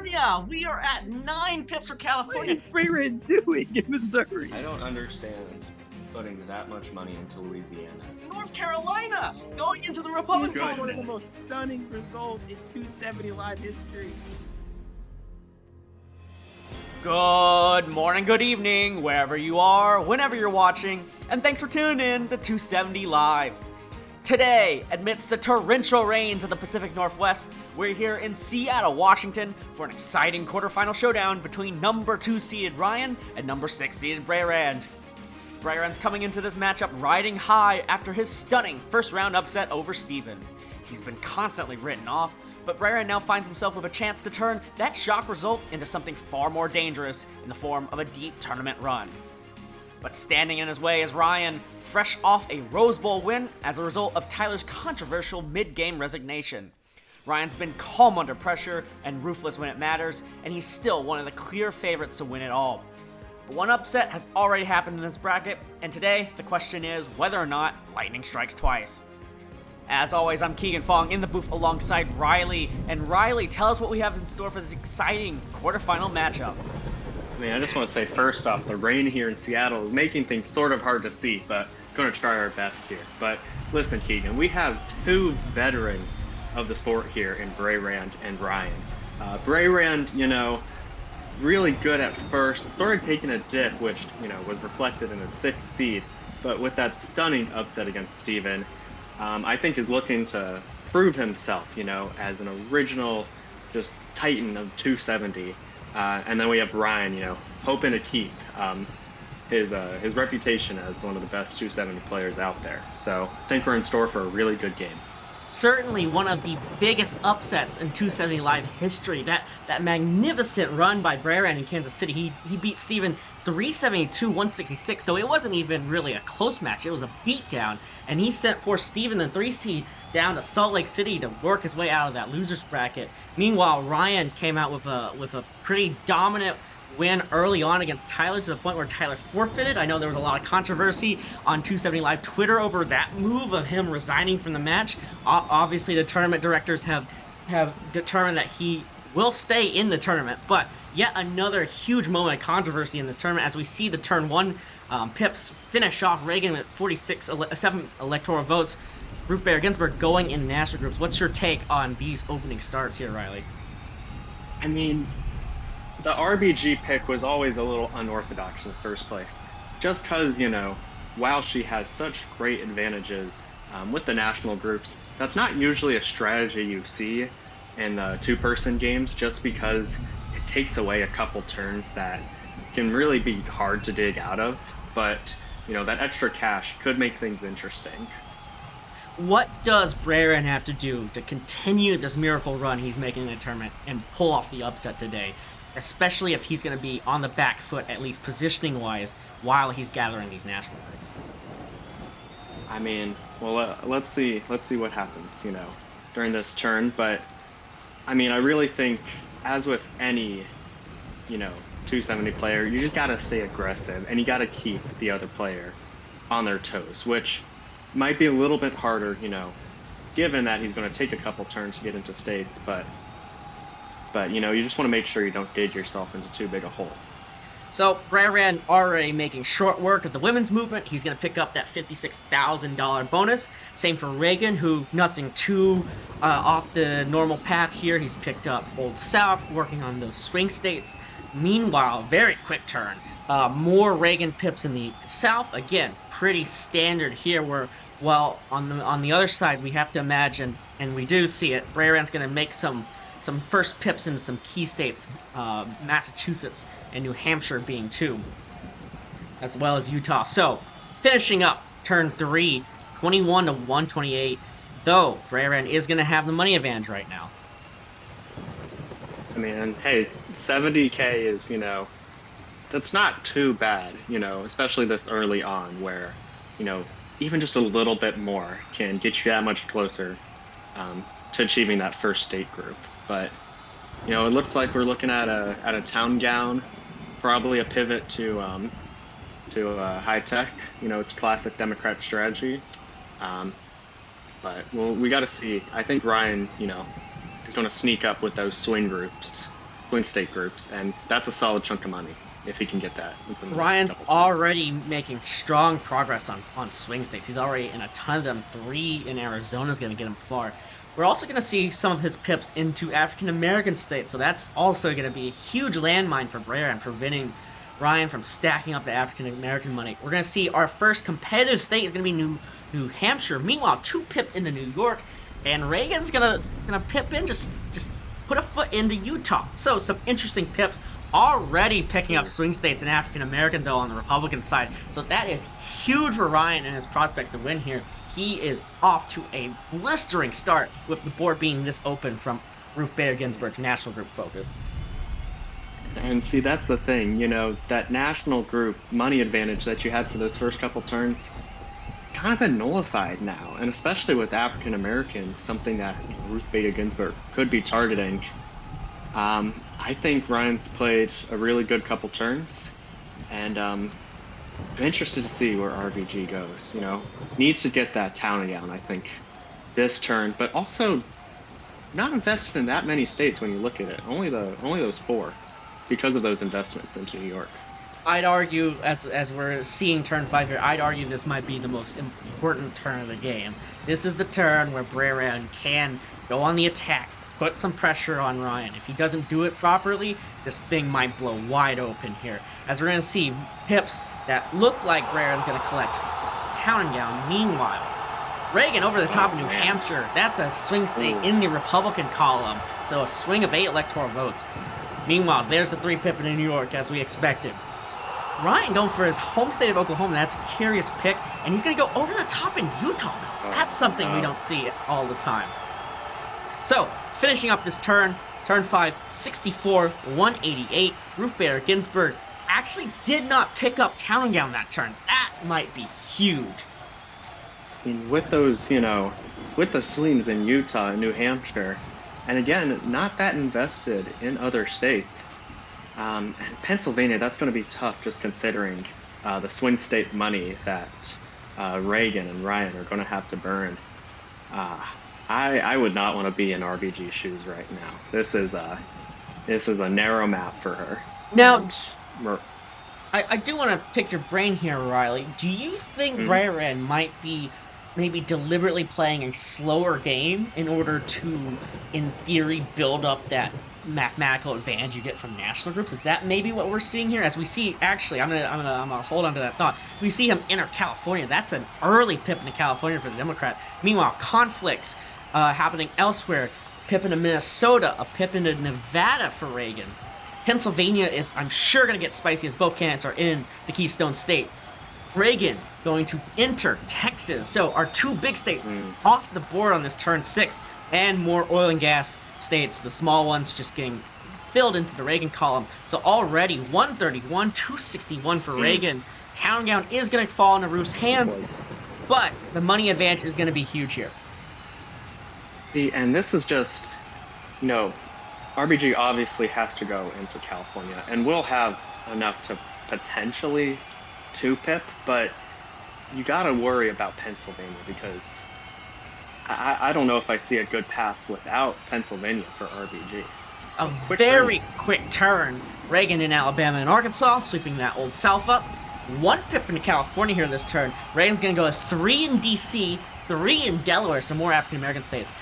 California. We are at 9 pips for What California. is Brayrand doing in Missouri? I don't understand putting that much money into Louisiana. North Carolina going into the Republican This is one of the Conference. most stunning results in 270 Live history. Good morning, good evening, wherever you are, whenever you're watching, and thanks for tuning in to 270 Live. Today, amidst the torrential rains of the Pacific Northwest, we're here in Seattle, Washington for an exciting quarterfinal showdown between number 2 seeded Ryan and number 6 seeded Brayrand. Brayrand's coming into this matchup riding high after his stunning first round upset over Steven. He's been constantly written off, but Brayrand now finds himself with a chance to turn that shock result into something far more dangerous in the form of a deep tournament run. But standing in his way is Ryan, fresh off a Rose Bowl win as a result of Tyler's controversial mid-game resignation. Ryan's been calm under pressure and ruthless when it matters, and he's still one of the clear favorites to win it all. But one upset has already happened in this bracket, and today the question is whether or not lightning strikes twice. As always, I'm Keegan Fong in the booth alongside Riley, and Riley, tell us what we have in store for this exciting quarterfinal matchup. I mean, I just want to say first off, the rain here in Seattle is making things sort of hard to see, but going to try our best here. But listen, Keegan, we have two veterans of the sport here in Brayrand and Ryan. Brayrand, really good at first, started taking a dip, which, was reflected in a 6th seed, but with that stunning upset against Steven, I think is looking to prove himself, as an original just titan of 270. And then we have Ryan, hoping to keep his reputation as one of the best 270 players out there. So I think we're in store for a really good game. Certainly one of the biggest upsets in 270 Live history. That magnificent run by Brayrand in Kansas City. He beat Steven 372-166, so it wasn't even really a close match. It was a beatdown, and he sent poor Steven, the 3 seed, down to Salt Lake City to work his way out of that loser's bracket. Meanwhile, Ryan came out with a pretty dominant win early on against Tyler, to the point where Tyler forfeited. I know there was a lot of controversy on 270 Live Twitter over that move of him resigning from the match. Obviously, the tournament directors have determined that he will stay in the tournament, but yet another huge moment of controversy in this tournament as we see the turn 1 pips finish off Reagan with 7 electoral votes. Ruth Bader Ginsburg going in national groups. What's your take on these opening starts here, Riley? I mean, the RBG pick was always a little unorthodox in the first place. Just because, while she has such great advantages with the national groups, that's not usually a strategy you see in the 2-person games, just because it takes away a couple turns that can really be hard to dig out of. But, that extra cash could make things interesting. What does Brayrand have to do to continue this miracle run he's making in the tournament and pull off the upset today? Especially if he's going to be on the back foot, at least positioning-wise, while he's gathering these national groups. I mean, well, let's see what happens, during this turn. But I mean, I really think, as with any, 270 player, you just gotta stay aggressive, and you gotta keep the other player on their toes, which might be a little bit harder, given that he's going to take a couple turns to get into states, but you just want to make sure you don't dig yourself into too big a hole. So Brayrand already making short work of the women's movement. He's going to pick up that $56,000 bonus. Same for Reagan, who nothing too off the normal path here. He's picked up Old South, working on those swing states. Meanwhile, very quick turn. More Reagan pips in the South. Again, pretty standard here, where, well, on the other side, we have to imagine, and we do see it, Brayrand's going to make some first pips in some key states, Massachusetts and New Hampshire being 2, as well as Utah. So, finishing up turn 3, 21-128, though Brayrand is going to have the money advantage right now. I mean, hey, 70K is, that's not too bad, especially this early on, where, even just a little bit more can get you that much closer to achieving that first state group. But, it looks like we're looking at a town gown, probably a pivot to high tech. It's classic Democrat strategy. But we got to see. I think Ryan, is going to sneak up with those swing groups swing state groups, and that's a solid chunk of money if he can get that. Ryan's already making strong progress on swing states. He's already in a ton of them. 3 in Arizona is going to get him far. We're also going to see some of his pips into African-American states, so that's also going to be a huge landmine for Brayrand, preventing Ryan from stacking up the African-American money. We're going to see our first competitive state is going to be New Hampshire. Meanwhile, 2 pip into New York, and Reagan's gonna pip in, just put a foot into Utah. So some interesting pips already picking up swing states in African American though on the Republican side. So that is huge for Ryan and his prospects to win here. He is off to a blistering start with the board being this open from Ruth Bader Ginsburg's national group focus. And see, that's the thing, that national group money advantage that you had for those first couple turns kind of been nullified now, and especially with African American, something that Ruth Bader Ginsburg could be targeting. I think Ryan's played a really good couple turns, and I'm interested to see where RBG goes. Needs to get that town and gown, I think, this turn, but also not invested in that many states when you look at it. Only those 4, because of those investments into New York. I'd argue, as we're seeing turn 5 here, I'd argue this might be the most important turn of the game. This is the turn where Brayrand can go on the attack, put some pressure on Ryan. If he doesn't do it properly, this thing might blow wide open here. As we're going to see pips that look like Brayrand's going to collect town and gown. Meanwhile, Reagan over the top of New Hampshire. That's a swing state in the Republican column, so a swing of 8 electoral votes. Meanwhile, there's the 3 pip in New York, as we expected. Ryan going for his home state of Oklahoma. That's a curious pick. And he's going to go over the top in Utah. That's something we don't see all the time. So, finishing up this turn 5, 64, 188. Ruth Bader Ginsburg actually did not pick up town and gown that turn. That might be huge. I mean, with those, with the swings in Utah and New Hampshire, and again, not that invested in other states. And Pennsylvania, that's going to be tough just considering the swing state money that Reagan and Ryan are going to have to burn. I would not want to be in RBG's shoes right now. This is a narrow map for her. Now, I do want to pick your brain here, Riley. Do you think Brayrand might be maybe deliberately playing a slower game in order to, in theory, build up that mathematical advantage you get from national groups? Is that maybe what we're seeing here? As we see, actually, I'm gonna hold on to that thought. We see him enter California. That's an early pip into California for the Democrat. Meanwhile, conflicts happening elsewhere. Pip into Minnesota, a pip into Nevada for Reagan. Pennsylvania is, I'm sure, going to get spicy as both candidates are in the Keystone State. Reagan going to enter Texas. So our 2 big states off the board on this turn 6, and more oil and gas states, the small ones just getting filled into the Reagan column. So already 131, 261 for Reagan. Town and gown is going to fall into Ruth's hands, but the money advantage is going to be huge here. And this is just, RBG obviously has to go into California, and will have enough to potentially 2 pip, but you got to worry about Pennsylvania, because I don't know if I see a good path without Pennsylvania for RBG. A very quick turn. Reagan in Alabama and Arkansas, sweeping that old South up. 1 pip into California here this turn. Reagan's going to go 3 in D.C., 3 in Delaware, some more African-American states.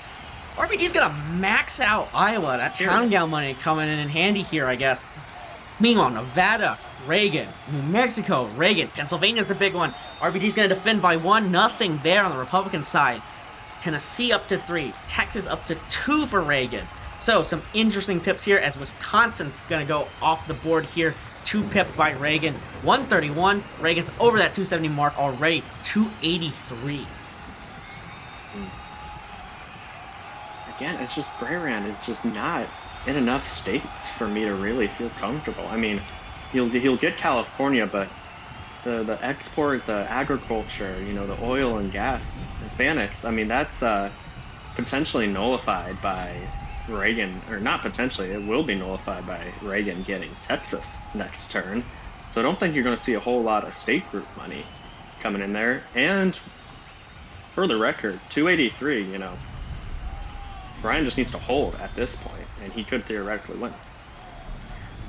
RBG's going to max out Iowa. That town and gown money coming in handy here, I guess. Meanwhile, Nevada, Reagan. New Mexico, Reagan. Pennsylvania's the big one. RBG's going to defend by 1-0 there on the Republican side. Tennessee up to 3. Texas up to 2 for Reagan. So, some interesting pips here as Wisconsin's going to go off the board here. 2 pip by Reagan. 131. Reagan's over that 270 mark already. 283. Again, it's just Brayrand is just not in enough states for me to really feel comfortable. I mean, he'll get California, but the export, the agriculture, the oil and gas, Hispanics, I mean, that's potentially nullified by Reagan, or not potentially, it will be nullified by Reagan getting Texas next turn. So I don't think you're going to see a whole lot of state group money coming in there. And for the record, 283, Brian just needs to hold at this point, and he could theoretically win.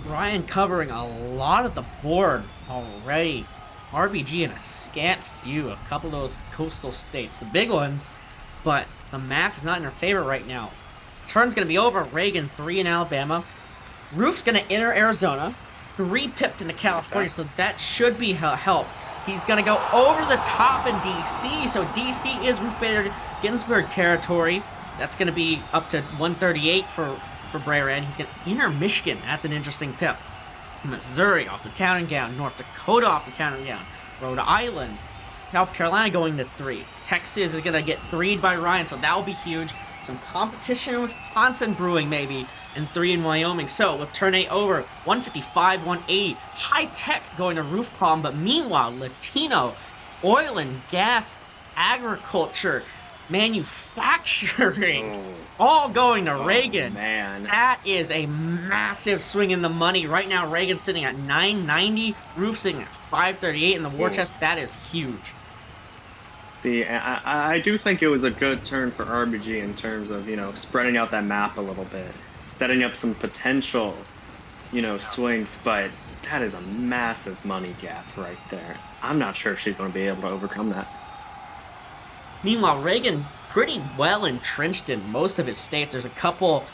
Ryan covering a lot of the board already. RBG in a scant few, a couple of those coastal states, the big ones, but the math is not in her favor right now. Turn's going to be over. Reagan 3 in Alabama. Roof's going to enter Arizona. 3 pipped into California, so that should be help. He's going to go over the top in DC, so DC is Ruth Bader Ginsburg territory. That's going to be up to 138 for Brayrand. He's going to enter Michigan. That's an interesting pip. Missouri off the town and gown. North Dakota off the town and gown. Rhode Island. South Carolina going to 3. Texas is going to get 3'd by Ryan, so that will be huge. Some competition in Wisconsin brewing, maybe, and 3 in Wyoming. So, with turn 8 over, 155, 180. High tech going to Roof Column, but meanwhile, Latino, oil and gas, agriculture, manufacturing, all going to Reagan. Man. That is a massive swing in the money. Right now, Reagan's sitting at 990, Roof sitting at 538 in the war chest. That is huge. I do think it was a good turn for RBG in terms of, spreading out that map a little bit, setting up some potential, swings, but that is a massive money gap right there. I'm not sure if she's going to be able to overcome that. Meanwhile, Reagan pretty well entrenched in most of his states. There's a couple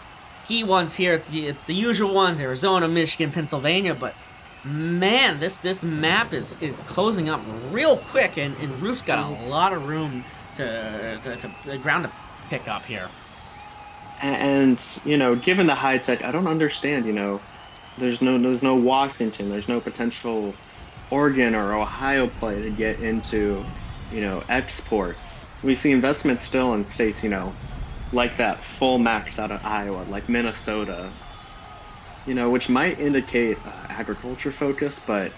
key ones here. It's the usual ones, Arizona, Michigan, Pennsylvania, but man, this map is closing up real quick, and Roof's got a lot of room to the ground to pick up here. And given the high tech, I don't understand. There's no Washington, there's no potential Oregon or Ohio play to get into, exports. We see investments still in states, like that full max out of Iowa, like Minnesota. Which might indicate agriculture focus, but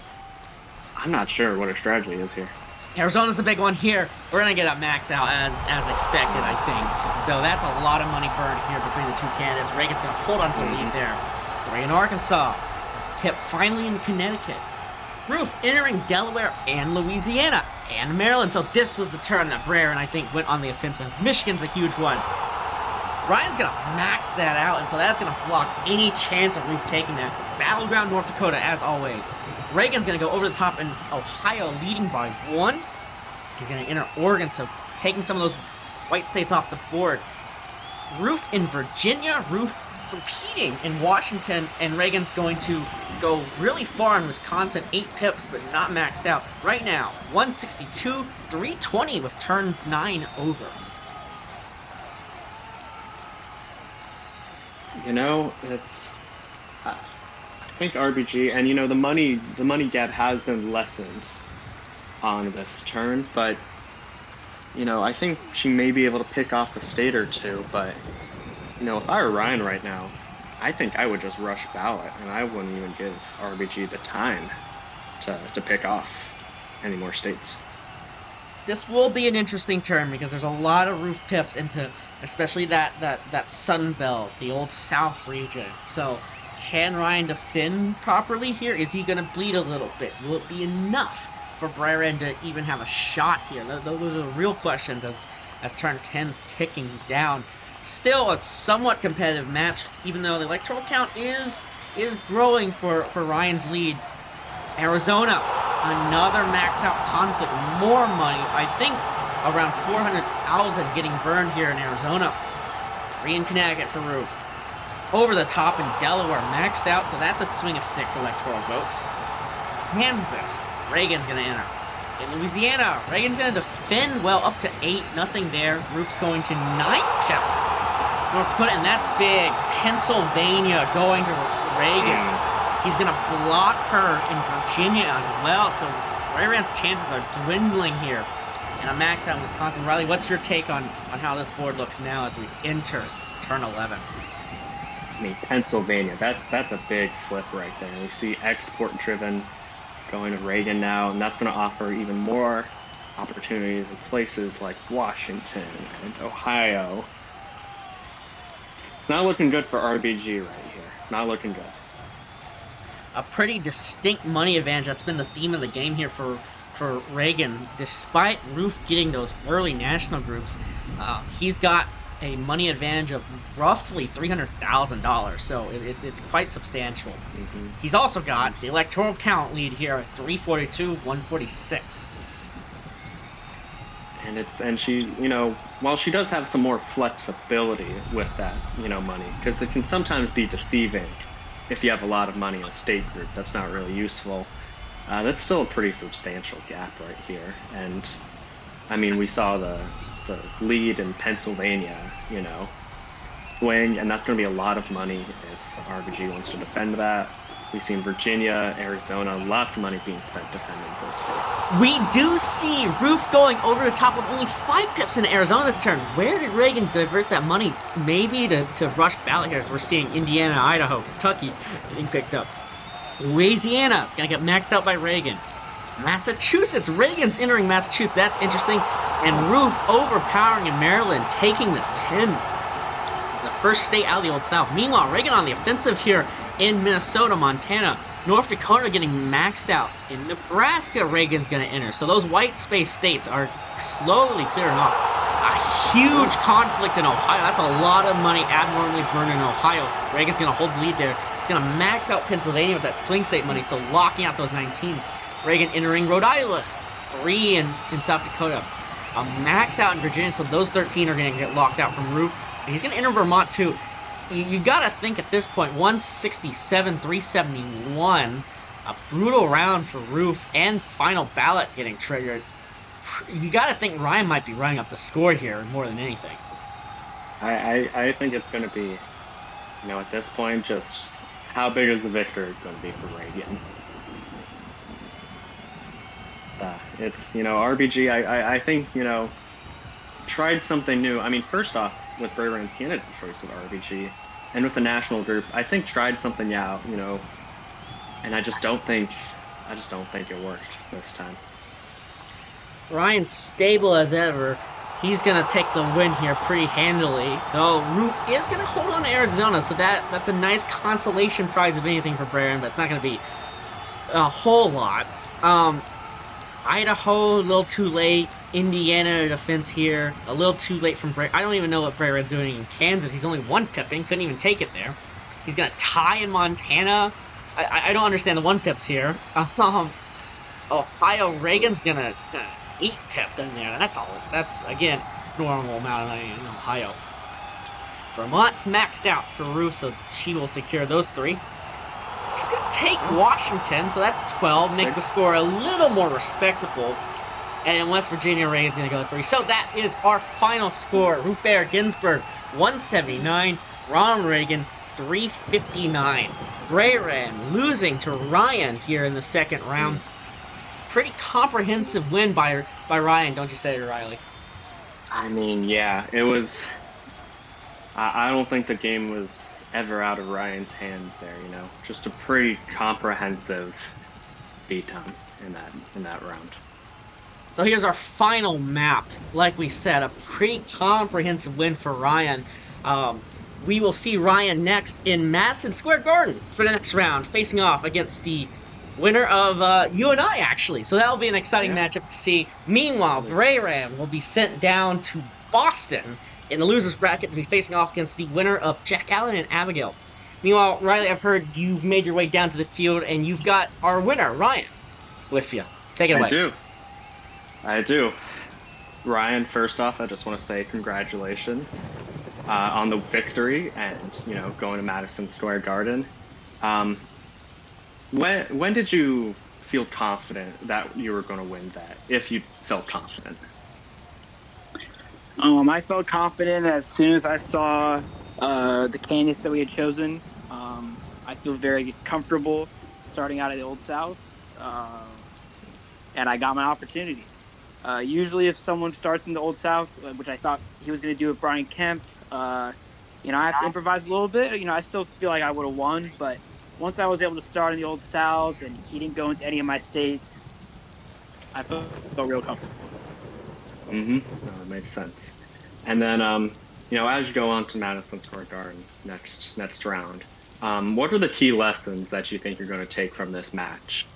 I'm not sure what her strategy is here. Arizona's the big one here. We're going to get a max out as expected, I think. So that's a lot of money burned here between the two candidates. Reagan's going to hold on to the lead there. Reagan, Arkansas. Pip finally in Connecticut. Roof entering Delaware and Louisiana and Maryland. So this was the turn that Brayrand, I think, went on the offensive. Michigan's a huge one. Ryan's going to max that out, and so that's going to block any chance of Roof taking that. Battleground North Dakota, as always. Reagan's going to go over the top in Ohio, leading by 1. He's going to enter Oregon, so taking some of those white states off the board. Roof in Virginia, Roof competing in Washington, and Reagan's going to go really far in Wisconsin. 8 pips, but not maxed out. Right now, 162, 320 with turn 9 over. It's I think RBG, and the money gap has been lessened on this turn, but I think she may be able to pick off a state or two. But if I were Ryan right now, I think I would just rush ballot, and I wouldn't even give RBG the time to pick off any more states. This will be an interesting turn because there's a lot of Roof pips into especially that Sun Belt, the old South region. So can Ryan defend properly here? Is he going to bleed a little bit? Will it be enough for Brayrand to even have a shot here? Those are the real questions as turn 10's ticking down. Still a somewhat competitive match, even though the electoral count is growing for Ryan's lead. Arizona, another max out conflict, more money. I think around 400,000 getting burned here in Arizona. 3 in Connecticut for Roof. Over the top in Delaware, maxed out, so that's a swing of 6 electoral votes. Kansas, Reagan's going to enter. In Louisiana, Reagan's going to defend well up to 8, nothing there. Roof's going to 9 pip. North Dakota, and that's big. Pennsylvania going to Reagan. He's going to block her in Virginia as well, so Brayrand's chances are dwindling here. And a max out in Wisconsin. Riley, what's your take on how this board looks now as we enter turn 11? Pennsylvania, that's a big flip right there. We see export-driven going to Reagan now, and that's going to offer even more opportunities in places like Washington and Ohio. Not looking good for RBG right here. Not looking good. A pretty distinct money advantage. That's been the theme of the game here for Reagan. Despite Roof getting those early national groups, he's got a money advantage of roughly $300,000, so it's quite substantial. He's also got the electoral count lead here at 342-146. And she, while she does have some more flexibility with that, money, because it can sometimes be deceiving if you have a lot of money in a state group. That's not really useful. That's still a pretty substantial gap right here. And I mean, we saw the lead in Pennsylvania, swing, and that's going to be a lot of money if RBG wants to defend that. We've seen Virginia, Arizona, lots of money being spent defending those states. We do see Roof going over the top with only 5 pips in Arizona this turn. Where did Reagan divert that money? Maybe to rush ballot here, as we're seeing Indiana, Idaho, Kentucky getting picked up. Louisiana's going to get maxed out by Reagan. Massachusetts, Reagan's entering Massachusetts. That's interesting. And Roof overpowering in Maryland, taking the 10. The first state out of the Old South. Meanwhile, Reagan on the offensive here in Minnesota, Montana. North Dakota getting maxed out. In Nebraska, Reagan's going to enter. So those white space states are slowly clearing off. A huge conflict in Ohio. That's a lot of money abnormally burned in Ohio. Reagan's going to hold the lead there. He's going to max out Pennsylvania with that swing state money, so locking out those 19. Reagan entering Rhode Island. 3 in South Dakota. A max out in Virginia, so those 13 are going to get locked out from Roof. And he's going to enter Vermont, too. You got to think at this point, 167, 371. A brutal round for Roof and final ballot getting triggered. You got to think Ryan might be running up the score here more than anything. I think it's going to be, at this point, just how big is the victory going to be for Reagan? It's, RBG, I think, tried something new. I mean, first off, with Brayrand's candidate choice of RBG, and with the national group, I think tried something out, and I just don't think it worked this time. Ryan's stable as ever. He's going to take the win here pretty handily. Though Roof is going to hold on to Arizona, so that's a nice consolation prize of anything for Brayrand, but it's not going to be a whole lot. Idaho, a little too late. Indiana defense here, a little too late from Brayrand. I don't even know what Brayrand's doing in Kansas. He's only 1 pipping, couldn't even take it there. He's going to tie in Montana. I don't understand the 1 pips here. Ohio, Reagan's going to 8 pip in there. That's all. That's, again, normal amount of money in Ohio. Vermont's maxed out for Roof, so she will secure those 3. She's going to take Washington, so that's 12, make the score a little more respectable. And in West Virginia, Reagan's going to go 3. So that is our final score. Ruth Bader Ginsburg, 179. Ronald Reagan, 359. Brayrand losing to Ryan here in the second round. Pretty comprehensive win by Ryan, don't you say, Riley? I mean, yeah, it was... I don't think the game was ever out of Ryan's hands there, Just a pretty comprehensive beatdown in that round. So here's our final map. Like we said, a pretty comprehensive win for Ryan. We will see Ryan next in Madison Square Garden for the next round, facing off against the winner of you and I, actually. So that'll be an exciting matchup to see. Meanwhile, Brayrand will be sent down to Boston in the loser's bracket to be facing off against the winner of Jack Allen and Abigail. Meanwhile, Riley, I've heard you've made your way down to the field, and you've got our winner, Ryan, with you. Take it away. I do. Ryan, first off, I just want to say congratulations on the victory and, going to Madison Square Garden. When did you feel confident that you were going to win that, if you felt confident? I felt confident as soon as I saw the candidates that we had chosen. I feel very comfortable starting out of the Old South, and I got my opportunity. Usually if someone starts in the Old South, which I thought he was going to do with Brian Kemp, I have to improvise a little bit. I still feel like I would have won, but once I was able to start in the Old South and he didn't go into any of my states, I felt real comfortable. No, that makes sense. And then, as you go on to Madison Square Garden next round, what are the key lessons that you think you're going to take from this match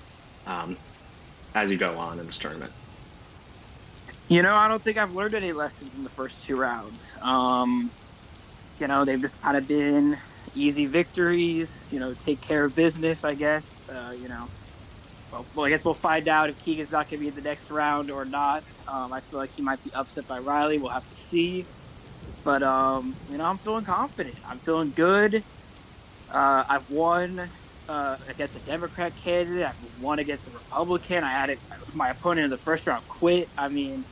as you go on in this tournament? I don't think I've learned any lessons in the first 2 rounds. They've just kind of been easy victories, take care of business, I guess. Well, I guess we'll find out if Keegan's not going to be in the next round or not. I feel like he might be upset by Riley. We'll have to see. But, I'm feeling confident. I'm feeling good. I've won against a Democrat candidate. I've won against a Republican. My opponent in the first round quit. I mean,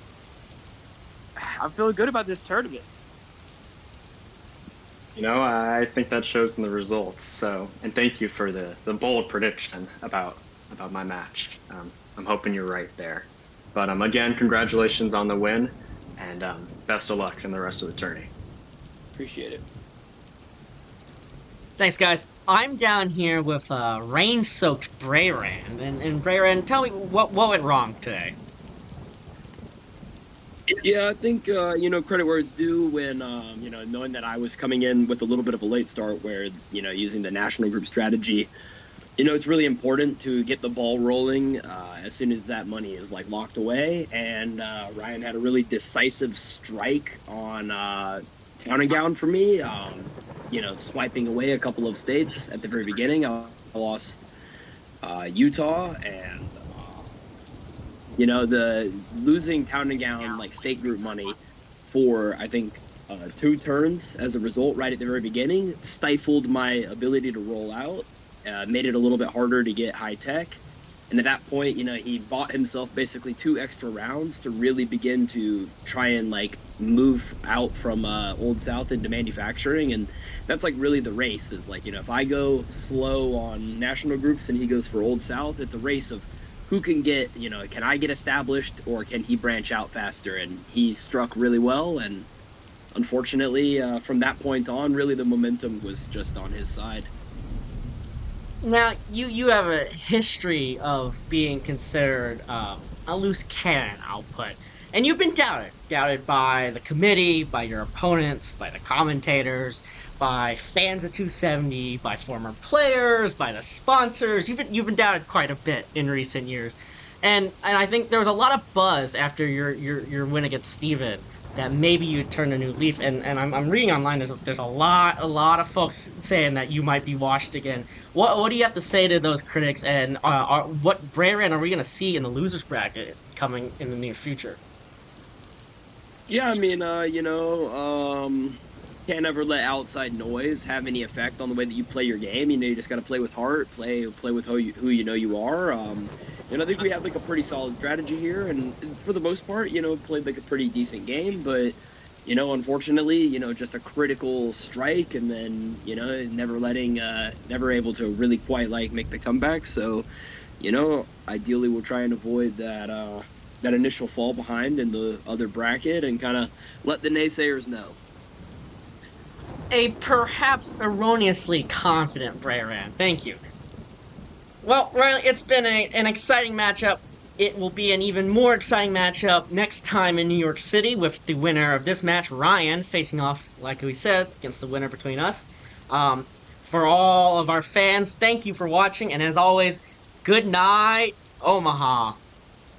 I'm feeling good about this tournament. I think that shows in the results. So, and thank you for the bold prediction about my match. I'm hoping you're right there. But again, congratulations on the win, and best of luck in the rest of the tourney. Appreciate it. Thanks, guys. I'm down here with rain-soaked Brayrand. And Brayrand, tell me what went wrong today. Yeah, I think, credit where it's due when, knowing that I was coming in with a little bit of a late start where, using the national group strategy, it's really important to get the ball rolling as soon as that money is, locked away. And Ryan had a really decisive strike on Town and Gown for me, swiping away a couple of states at the very beginning. I lost Utah and the losing Town and Gown state group money for I think 2 turns as a result right at the very beginning stifled my ability to roll out, made it a little bit harder to get high tech, and at that point he bought himself basically 2 extra rounds to really begin to try and move out from Old South into manufacturing, and that's really the race is if I go slow on national groups and he goes for Old South, it's a race of who can get, can I get established or can he branch out faster? And he struck really well. And unfortunately, from that point on, really the momentum was just on his side. Now, you have a history of being considered a loose cannon output. And you've been doubted. Doubted by the committee, by your opponents, by the commentators, by fans of 270, by former players, by the sponsors. You've been doubted quite a bit in recent years. And I think there was a lot of buzz after your win against Steven that maybe you'd turn a new leaf. And I'm reading online, there's a lot of folks saying that you might be washed again. What do you have to say to those critics? And what Brayrand are we going to see in the losers bracket coming in the near future? Yeah, I mean, can't ever let outside noise have any effect on the way that you play your game. You just got to play with heart, play with who you are. I think we have a pretty solid strategy here, and for the most part, played a pretty decent game. But unfortunately, just a critical strike, and then never able to really quite make the comeback. So, ideally, we'll try and avoid that initial fall behind in the other bracket and kind of let the naysayers know. A perhaps erroneously confident Brayrand. Thank you. Well, Riley, it's been an exciting matchup. It will be an even more exciting matchup next time in New York City with the winner of this match, Ryan, facing off, like we said, against the winner between us. For all of our fans, thank you for watching, and as always, good night, Omaha.